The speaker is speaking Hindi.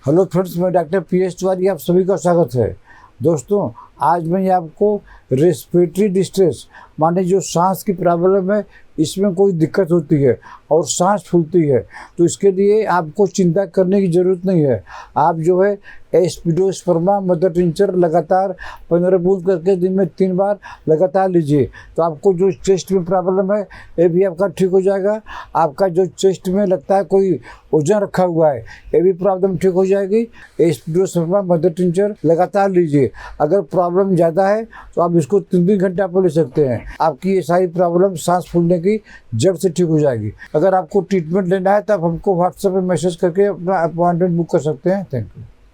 हेलो फ्रेंड्स, मैं डॉक्टर पीएस तिवारी, आप सभी का स्वागत है। दोस्तों, आज मैं आपको रेस्पिरेटरी डिस्ट्रेस माने जो सांस की प्रॉब्लम है, इसमें कोई दिक्कत होती है और सांस फूलती है, तो इसके लिए आपको चिंता करने की ज़रूरत नहीं है। आप जो है एस्पिडोस्पर्मा मदर टिंचर लगातार 15 बूंद करके दिन में 3 बार लगातार लीजिए, तो आपको जो चेस्ट में प्रॉब्लम है ये भी आपका ठीक हो जाएगा। आपका जो चेस्ट में लगता है कोई वजन रखा हुआ है, ये भी प्रॉब्लम ठीक हो जाएगी। एस्पिडोस्पर्मा मदर टिंचर लगातार लीजिए। अगर प्रॉब्लम ज़्यादा है तो आप इसको 3-3 घंटे आप ले सकते हैं। आपकी ये सारी प्रॉब्लम सांस फूलने की जड़ से ठीक हो जाएगी। अगर आपको ट्रीटमेंट लेना है तो आप हमको व्हाट्सएप पे मैसेज करके अपना अपॉइंटमेंट बुक कर सकते हैं। Thank you.